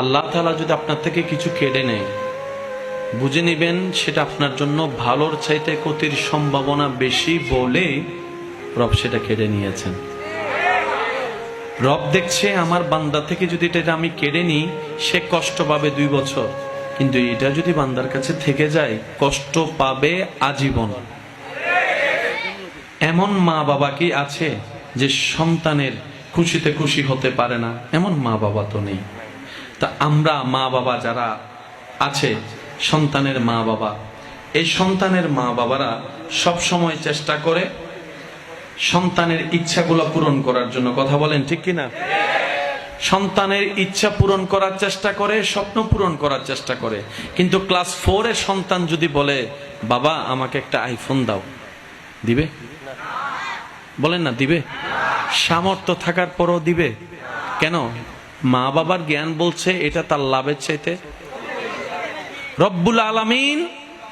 আল্লাহ তাআলা যদি আপনার থেকে কিছু কেড়ে নেয়, বুঝে নেবেন সেটা আপনার জন্য ভালোর চাইতে ক্ষতির সম্ভাবনা বেশি বলে রব সেটা কেড়ে নিয়েছেন। রব দেখছে আমার বান্দা থেকে যদি এটা আমি কেড়ে নিই, সে কষ্ট পাবে 2 বছর, কিন্তু এটা যদি বান্দার কাছে থেকে যায় কষ্ট পাবে আজীবন। এমন মা বাবা কি আছে যে সন্তানের খুশিতে খুশি হতে পারে না? এমন মা বাবা তো নেই। তা আমরা মা বাবা যারা আছে, সন্তানের মা বাবা, এই সন্তানের মা বাবারা সব সময় চেষ্টা করে সন্তানের ইচ্ছাগুলো পূরণ করার জন্য। কথা বলেন ঠিক কিনা? সন্তানের ইচ্ছা পূরণ করার চেষ্টা করে, স্বপ্ন পূরণ করার চেষ্টা করে। কিন্তু ক্লাস 4 এর সন্তান যদি বলে বাবা আমাকে একটা আইফোন দাও, দিবে? বলেন না দিবে? সামর্থ্য থাকার পরও দিবে? কেন? মা বাবার জ্ঞান বলছে এটা তার লাভের চাইতে রব্বুল আলামিন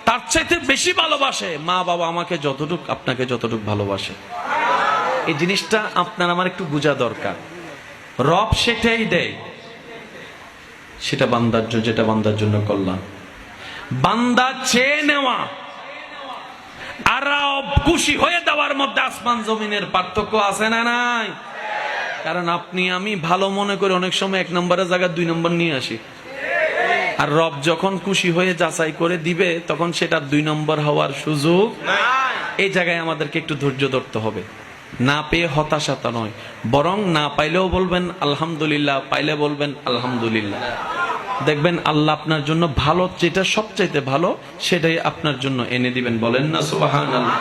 তার চাইতে বেশি ভালোবাসে। মা বাবা আমাকে যতটুক আপনাকে যতটুক ভালোবাসে, এই জিনিসটা আপনার আমার একটু বোঝা দরকার। রব সেটাই দেয়, সেটা বান্দার জন্য, যেটা বান্দার জন্য কল্যাণ। বান্দা চেয়ে নেওয়া আর রব খুশি হয়ে দেওয়ার মধ্যে আসমান জমিনের পার্থক্য আছে না নাই? কারণ আপনি আমি ভালো মনে করে অনেক সময় 1 নম্বরের জায়গায় 2 নম্বর নিয়ে আসি, আর রব যখন খুশি হয়ে যাচাই করে দিবে তখন সেটা 2 নম্বর হওয়ার সুযোগ নাই। এই জায়গায় আমাদেরকে একটু ধৈর্য ধরতে হবে। না পেয়ে হতাশাতা নয়, বরং না পাইলেও বলবেন আলহামদুলিল্লাহ, পাইলে বলবেন আলহামদুলিল্লাহ। দেখবেন আল্লাহ আপনার জন্য ভালো, যেটা সবচাইতে ভালো সেটাই আপনার জন্য এনে দিবেন। বলেন না সুবহানাল্লাহ?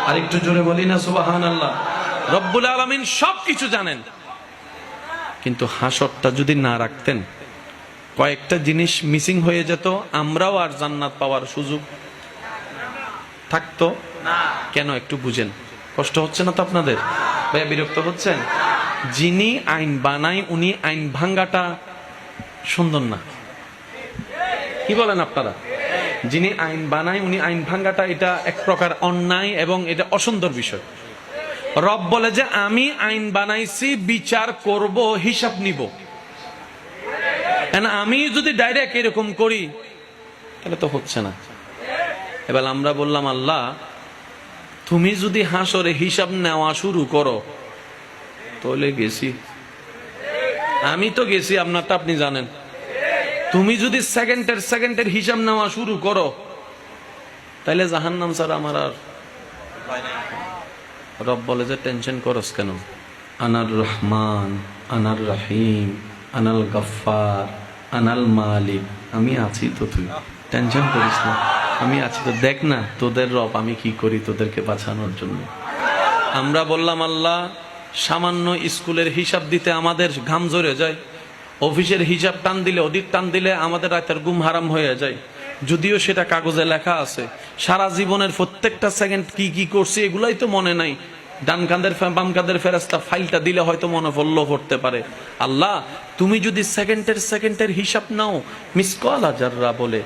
আর একটু জোরে বলি না সুবহানাল্লাহ? রব্বুল আলামিন সবকিছু জানেন, কিন্তু হাসরটা যদি না রাখতেন কয়েকটা জিনিস মিসিং হয়ে যেত, আমরাও আর জান্নাত পাওয়ার সুযোগ থাকতো না। কেন একটু বুঝেন। কষ্ট হচ্ছে না তো আপনাদের? ভাইয়া বিরক্ত হচ্ছেন? যিনি আইন বানায় উনি আইন ভাঙ্গাটা সুন্দর না? কি বলেন আপনারা? যিনি আইন বানায় উনি আইন ভাঙ্গাটা, এটা এক প্রকার অন্যায় এবং এটা অসুন্দর বিষয়। রব বলে যে আমি আইন বানাইছি, বিচার করব, হিসাব নিব। আমি যদি ডাইরেক্ট এরকম করি তাহলে তো হচ্ছে না। এবার আমরা বললাম আল্লাহ তুমি যদি হাসরে হিসাব নেওয়া শুরু করো তাহলে গেছি, আমি তো গেছি, আপনারটা আপনি জানেন। তুমি যদি সেকেন্ডের হিসাব নেওয়া শুরু করো তাহলে জাহান্নাম স্যার আমার আর। রব বলে যে টেনশন করস কেন? আনার রহমান, আনার রহিম, আনাল গফফার, আনাল মালিক, আমি আছি তো, তুই টেনশন করিস না, আমি আছি তো। দেখ না তোদের রব আমি কি করি তোদেরকে বাঁচানোর জন্য। আমরা বললাম আল্লাহ সামান্য স্কুলের হিসাব দিতে আমাদের ঘাম ঝরে যায়, অফিসের হিসাব টান দিলে, অডিট টান দিলে আমাদের রাতের ঘুম হারাম হয়ে যায়, যদিও সেটা কাগজে লেখা আছে। সারা জীবনের প্রত্যেকটা সেকেন্ড কি কি করছি এগুলাই তো মনে নাই। ডান কাঁধের বাম কাঁধের ফেরেশতা ফাইলটা দিলে হয়তো মনে পড়তে পারে। আল্লাহ তুমি যদি সেকেন্ডের হিসাব নাও মিসকাল যাররা বলে,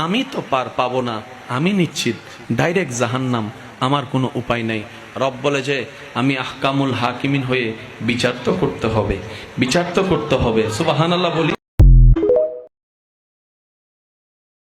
আমি তো পাবো না, আমি নিশ্চিত ডাইরেক্ট জাহান্নাম, আমার কোনো উপায় নাই। রব বলে যে আমি আহকামুল হাকিমিন হয়ে বিচার তো করতে হবে, বিচার তো করতে হবে। সুবহানাল্লাহ বলি।